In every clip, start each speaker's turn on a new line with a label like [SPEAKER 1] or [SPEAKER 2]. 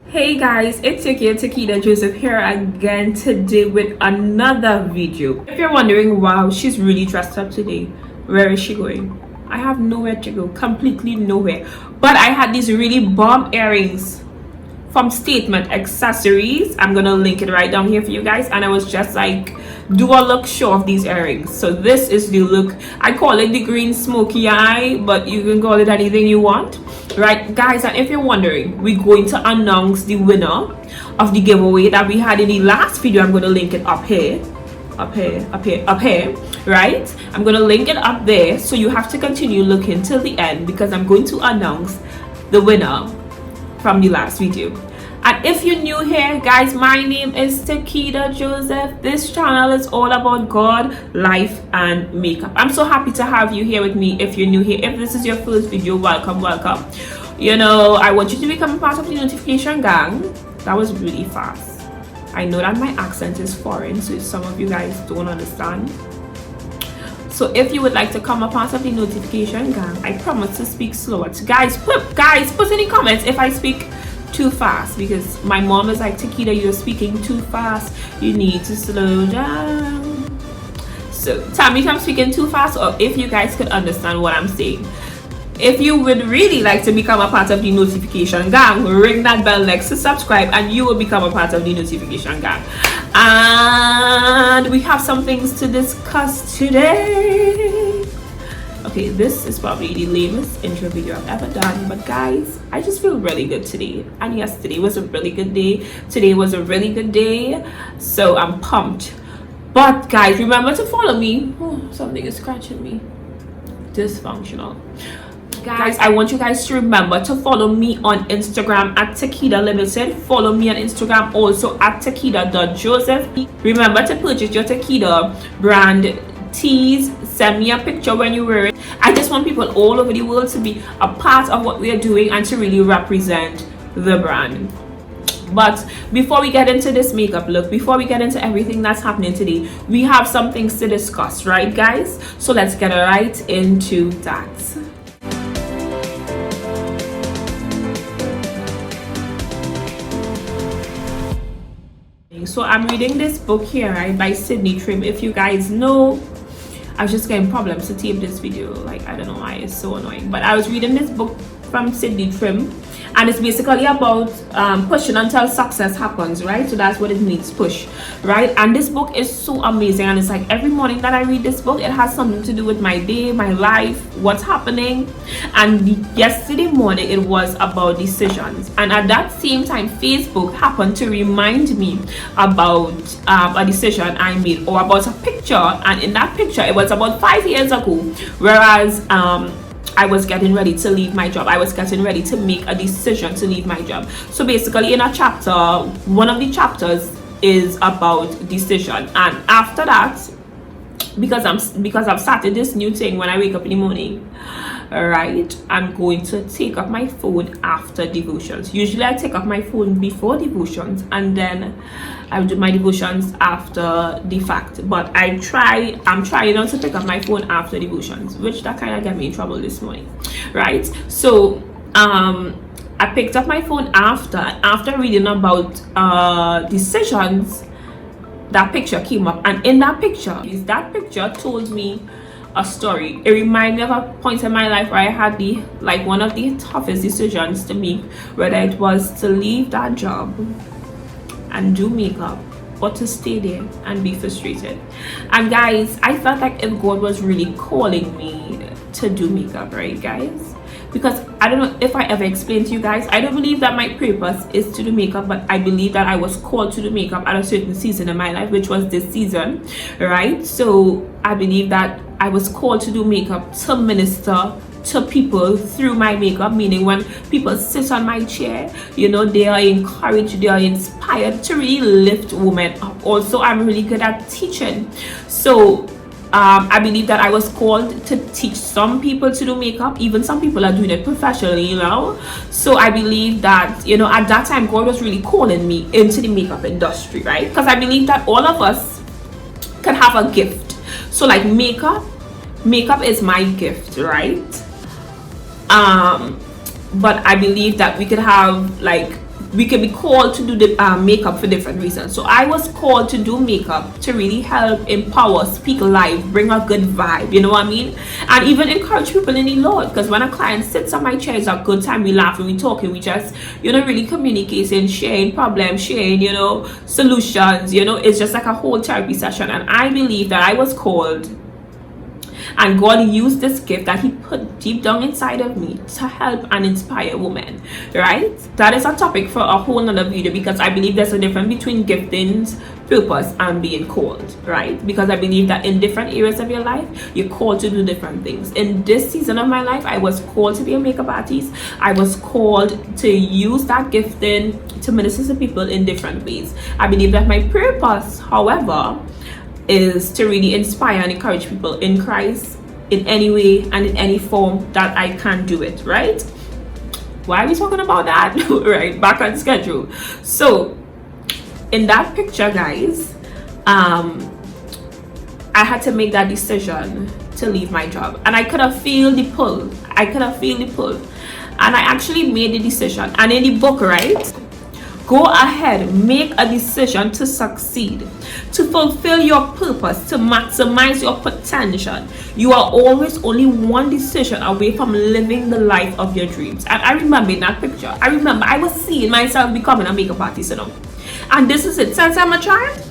[SPEAKER 1] Hey guys, it's your girl tah-key-dah Joseph here again today with another video. If you're wondering, wow, she's really dressed up today, where is she going? I have nowhere to go, completely nowhere. But I had these really bomb earrings from Statement Accessories. I'm gonna link it right down here for you guys, and I was just like, do a look show of these earrings. So this is the look. I call it the Green Smokey eye, but you can call it anything you want, right guys? And if you're wondering, we're going to announce the winner of the giveaway that we had in the last video. I'm going to link it up here, right? I'm going to link it up there, so you have to continue looking till the end because I'm going to announce the winner from the last video. And if you're new here, guys, my name is tah-key-dah Joseph. This channel is all about God, life, and makeup. I'm so happy to have you here with me. If you're new here, if this is your first video, welcome. You know, I want you to become a part of the notification gang. That was really fast. I know that my accent is foreign, so some of you guys don't understand. So if you would like to come a part of the notification gang, I promise to speak slower. Guys, put in the comments if I speak too fast, because my mom is like, tah-key-dah, you're speaking too fast, you need to slow down. So tell me if I'm speaking too fast, or if you guys could understand what I'm saying. If you would really like to become a part of the notification gang, ring that bell next to subscribe and you will become a part of the notification gang. And we have some things to discuss today. Okay, this is probably the lamest intro video I've ever done, but guys, I just feel really good today. And yesterday was a really good day. Today was a really good day, so I'm pumped. But guys, remember to follow me. Oh, something is scratching me. Dysfunctional. Guys, I want you guys to remember to follow me on Instagram at tah-key-dah limited. Follow me on Instagram also at tah-key-dah.joseph. Remember to purchase your tah-key-dah brand tees. Send me a picture when you wear it. I just want people all over the world to be a part of what we are doing and to really represent the brand. But before we get into this makeup look, before we get into everything that's happening today, we have some things to discuss, right guys? So let's get right into that. So I'm reading this book here, right, by Sydney Trim. If you guys know, I was just getting problems to tape this video. Like, I don't know why, it's so annoying. But I was reading this book from Sydney Trim, and it's basically about pushing until success happens, right? So that's what it means, push, right? And this book is so amazing, and it's like every morning that I read this book, it has something to do with my day, my life, what's happening. And yesterday morning it was about decisions, and at that same time Facebook happened to remind me about a decision I made, or about a picture, and in that picture it was about 5 years ago, whereas I was getting ready to leave my job. I was getting ready to make a decision to leave my job. So basically in a chapter, one of the chapters is about decision. And after that, because I've started this new thing when I wake up in the morning, right, I'm going to take up my phone after devotions. Usually I take up my phone before devotions, and then I do my devotions after the fact. But I'm trying not to pick up my phone after devotions, which that kind of got me in trouble this morning, right? So I picked up my phone after reading about decisions. That picture came up, and in that picture told me a story. It reminded me of a point in my life where I had one of the toughest decisions to make, whether it was to leave that job and do makeup, or to stay there and be frustrated. And guys, I felt like if God was really calling me to do makeup, right guys? Because I don't know if I ever explained to you guys, I don't believe that my purpose is to do makeup, but I believe that I was called to do makeup at a certain season in my life, which was this season, right? So I believe that I was called to do makeup to minister to people through my makeup, meaning when people sit on my chair, you know, they are encouraged, they are inspired to really lift women up. Also, I'm really good at teaching, so I believe that I was called to teach some people to do makeup. Even some people are doing it professionally, you know. So I believe that, you know, at that time God was really calling me into the makeup industry, right? Because I believe that all of us can have a gift. So like makeup is my gift, right? But I believe that we could have like we can be called to do the makeup for different reasons. So I was called to do makeup to really help, empower, speak life, bring a good vibe, you know what I mean, and even encourage people in the Lord. Because when a client sits on my chair, it's a good time. We laugh and we talk and we just, you know, really communicating, sharing problems, sharing, you know, solutions. You know, it's just like a whole therapy session. And I believe that I was called, and God used this gift that he put deep down inside of me to help and inspire women, right? That is a topic for a whole nother video, because I believe there's a difference between giftings, purpose, and being called, right? Because I believe that in different areas of your life, you're called to do different things. In this season of my life, I was called to be a makeup artist. I was called to use that gifting to minister to people in different ways. I believe that my purpose, however, is to really inspire and encourage people in Christ in any way and in any form that I can do it, right? Why are we talking about that? Right, back on schedule. So in that picture, guys, I had to make that decision to leave my job, and I could have feel the pull. And I actually made the decision. And in the book, right, go ahead, make a decision to succeed, to fulfill your purpose, to maximize your potential. You are always only one decision away from living the life of your dreams. And I remember in that picture, I was seeing myself becoming a makeup artist, you know. And this is it. Since I'm a child,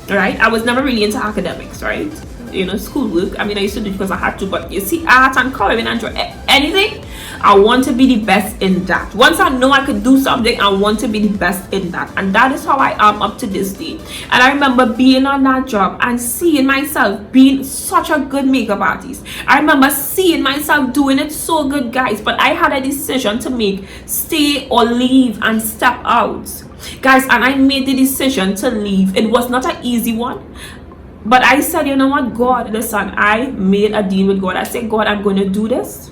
[SPEAKER 1] right, I was never really into academics, right? You know, schoolwork. I mean, I used to do it because I had to, but you see, art and coloring and anything, I want to be the best in that. Once I know I could do something, I want to be the best in that. And that is how I am up to this day. And I remember being on that job and seeing myself being such a good makeup artist. I remember seeing myself doing it so good, guys. But I had a decision to make: stay or leave and step out, guys. And I made the decision to leave. It was not an easy one. But I said, you know what, God, listen, I made a deal with God. I said, God, I'm going to do this.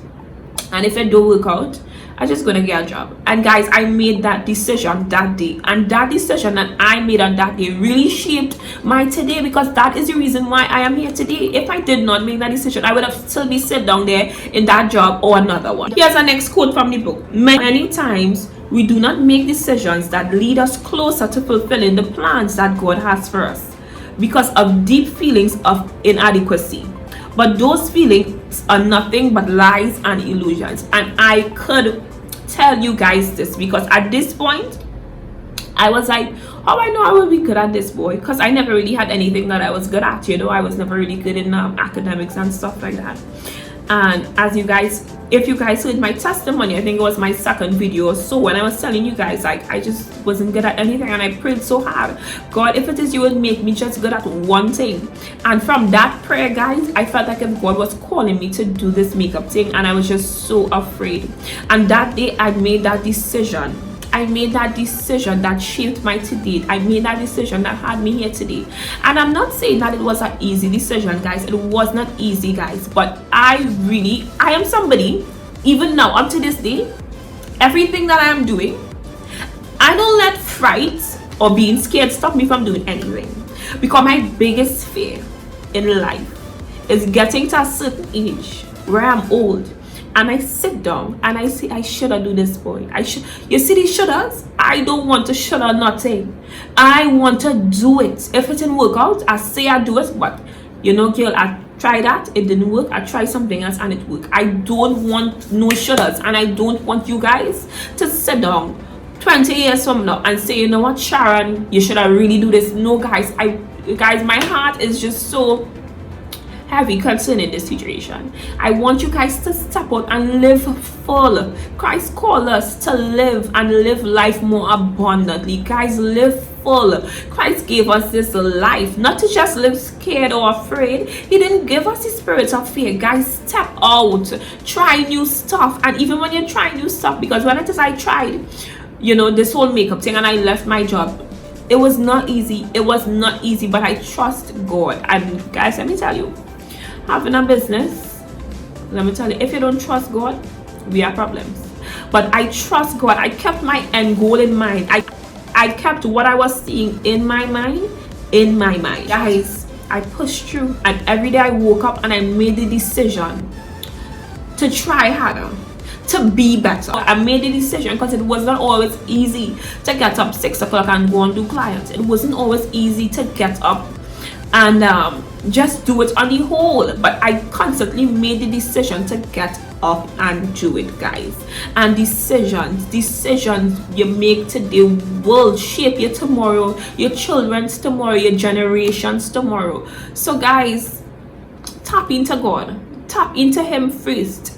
[SPEAKER 1] And if it don't work out, I'm just going to get a job. And guys, I made that decision that day. And that decision that I made on that day really shaped my today, because that is the reason why I am here today. If I did not make that decision, I would have still be sit down there in that job or another one. Here's the next quote from the book. Many times, we do not make decisions that lead us closer to fulfilling the plans that God has for us, because of deep feelings of inadequacy. But those feelings are nothing but lies and illusions. And I could tell you guys this, because at this point, I was like, oh, I know I will be good at this, boy, because I never really had anything that I was good at, you know. I was never really good in academics and stuff like that. And as you guys, if you guys heard my testimony, I think it was my second video or so, when I was telling you guys, like, I just wasn't good at anything, and I prayed so hard, God, if it is you, would make me just good at one thing. And from that prayer, guys, I felt like if God was calling me to do this makeup thing, and I was just so afraid. And that day I made that decision. I made that decision that shaped my today. I made that decision that had me here today. And I'm not saying that it was an easy decision, guys. It was not easy, guys. But I am somebody, even now, up to this day, everything that I am doing, I don't let fright or being scared stop me from doing anything. Because my biggest fear in life is getting to a certain age where I'm old, and I sit down and I say, I shoulda do this, boy. You see these shouldas? I don't want to shoulda nothing. I want to do it. If it didn't work out, I say I do it. But you know, girl, I tried that, it didn't work. I tried something else and it worked. I don't want no shouldas, and I don't want you guys to sit down 20 years from now and say, you know what, Sharon, you shoulda really do this. No, guys, my heart is just so heavy concerning this situation. I want you guys to step out and live full. Christ called us to live and live life more abundantly. Guys, live full. Christ gave us this life not to just live scared or afraid. He didn't give us the spirit of fear. Guys, step out, try new stuff. And even when you're trying new stuff, because when it is I tried, you know, this whole makeup thing, and I left my job, it was not easy. It was not easy, but I trust God. And guys, let me tell you, having a business, let me tell you, if you don't trust God, we have problems. But I trust God. I kept my end goal in mind. I kept what I was seeing in my mind. Guys, I pushed through, and every day I woke up and I made the decision to try harder, to be better. I made the decision because it wasn't always easy to get up 6 o'clock and go and do clients. It wasn't always easy to get up and just do it on the whole, but I constantly made the decision to get up and do it, guys. And decisions you make today will shape your tomorrow, your children's tomorrow, your generations tomorrow. So guys, tap into God, tap into him first.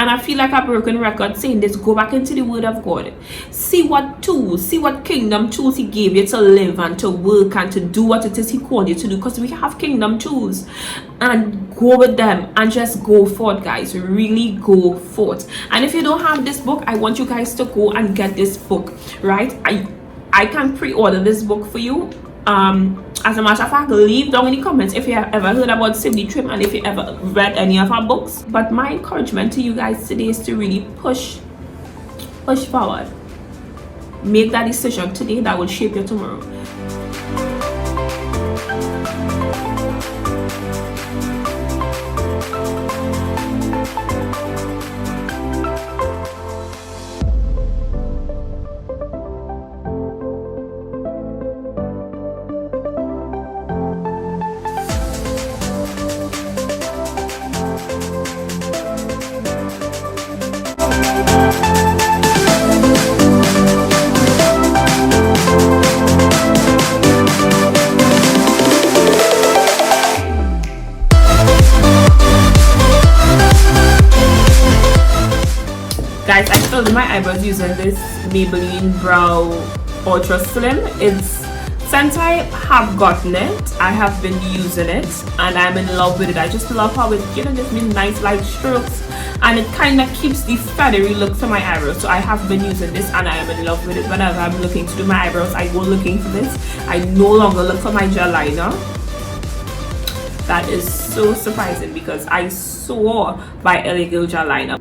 [SPEAKER 1] And I feel like a broken record saying this, go back into the word of God. See what kingdom tools he gave you to live and to work and to do what it is he called you to do. Because we have kingdom tools. And go with them and just go forth, guys. Really go forth. And if you don't have this book, I want you guys to go and get this book, right? I can pre-order this book for you. As a matter of fact, leave down in the comments if you have ever heard about Sydney Trim and if you ever read any of her books. But my encouragement to you guys today is to really push forward. Make that decision today that will shape your tomorrow. Guys, I filled my eyebrows using this Maybelline Brow Ultra Slim. Since I have gotten it, I have been using it and I'm in love with it. I just love how it gives me nice light strokes and it kind of keeps the feathery look to my eyebrows. So I have been using this and I am in love with it. Whenever I'm looking to do my eyebrows, I go looking for this. I no longer look for my gel liner. That is so surprising because I swore by LA Girl gel liner.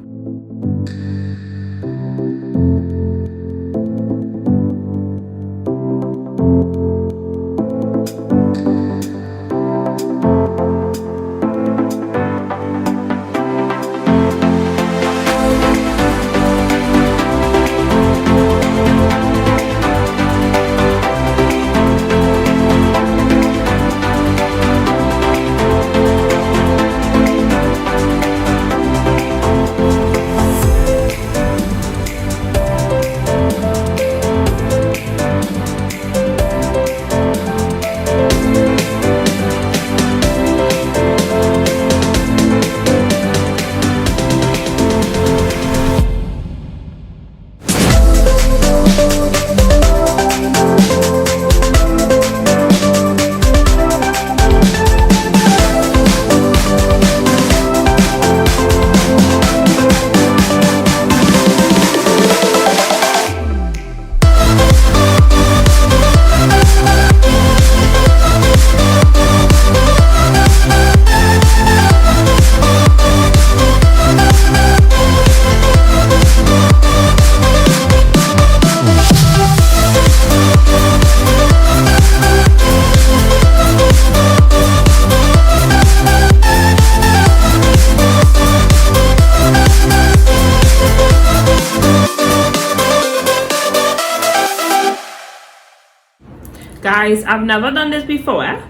[SPEAKER 1] Guys, I've never done this before,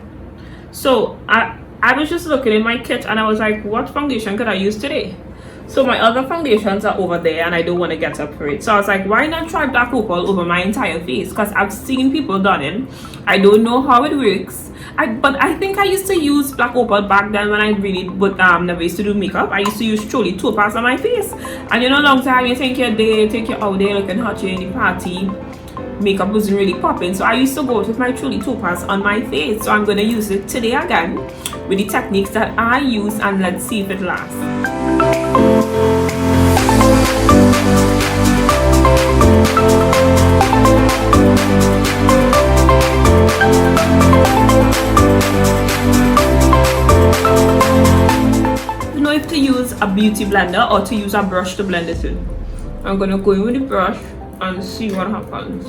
[SPEAKER 1] so I was just looking in my kit and I was like, what foundation could I use today? So my other foundations are over there and I don't want to get up for it, so I was like, why not try black opal over my entire face? Because I've seen people done it. I don't know how it works, but I think I used to use black opal back then when I really never used to do makeup. I used to use truly topaz on my face, and you know, long time you think you're there, think you're out there looking hot, you're in the party, makeup wasn't really popping, so I used to go with my truly topaz on my face. So I'm going to use it today again with the techniques that I use, and let's see if it lasts. You know if to use a beauty blender or to use a brush to blend it in. I'm going to go in with the brush and see what happens.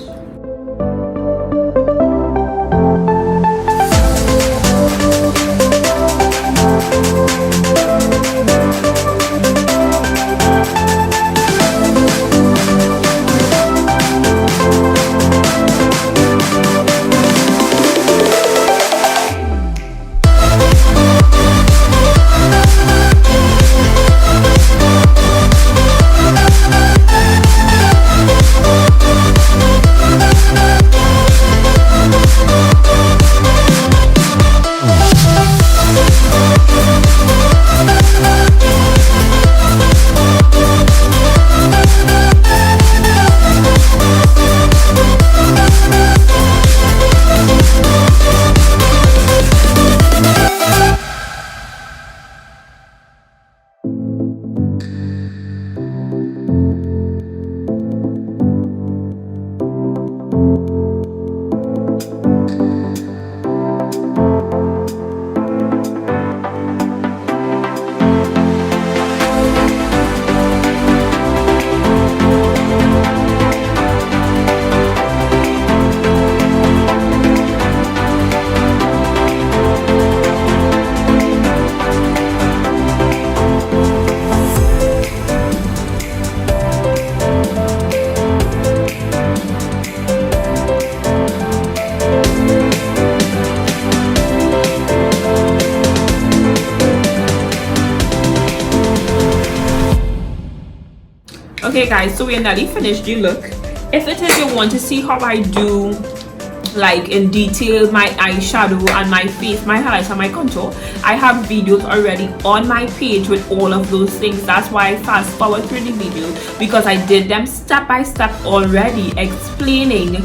[SPEAKER 1] Okay guys, so we're nearly finished the look. If it is you want to see how I do like in detail my eyeshadow and my face, my highlights and my contour, I have videos already on my page with all of those things. That's why I fast forward through the video, because I did them step by step already, explaining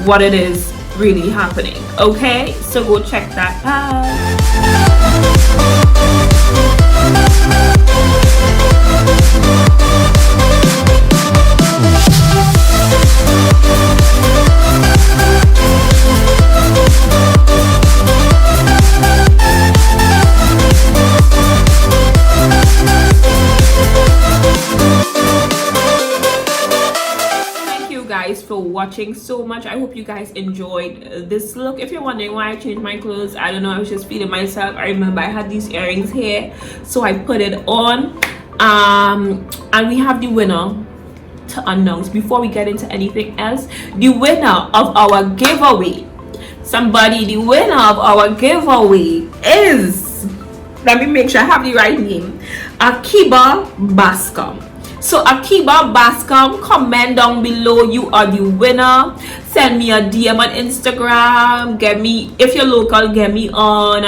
[SPEAKER 1] what it is really happening. Okay, so go check that out. For watching so much. I hope you guys enjoyed this look. If you're wondering why I changed my clothes, I don't know, I was just feeling myself. I remember I had these earrings here, so I put it on. And we have the winner to announce before we get into anything else. The winner of our giveaway, the winner of our giveaway is, let me make sure I have the right name, Akiba Bascom. So Akiba Bascom, comment down below, you are the winner. Send me a DM on Instagram. Get me, if you're local, get me on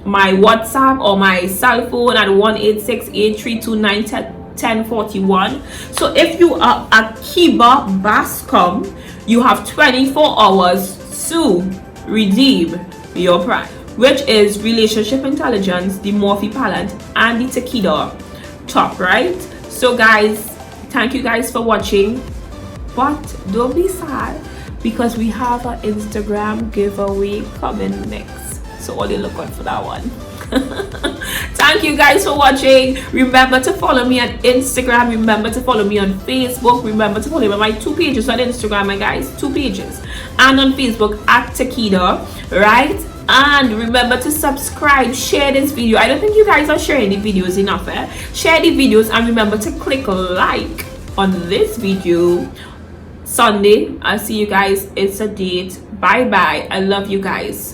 [SPEAKER 1] my WhatsApp or my cell phone at 1-868-329-1041. So if you are Akiba Bascom, you have 24 hours to redeem your prize, which is Relationship Intelligence, the Morphe palette, and the tah-key-dah top, right? So guys, thank you guys for watching, but don't be sad, because we have an Instagram giveaway coming next, so only look out for that one. Thank you guys for watching. Remember to follow me on Instagram, remember to follow me on Facebook, remember to follow me on my 2 pages on Instagram, my guys, 2 pages, and on Facebook at tah-key-dah, right? And remember to subscribe, share this video. I don't think you guys are sharing the videos enough, share the videos, and remember to click like on this video. Sunday, I'll see you guys. It's a date. Bye bye. I love you guys.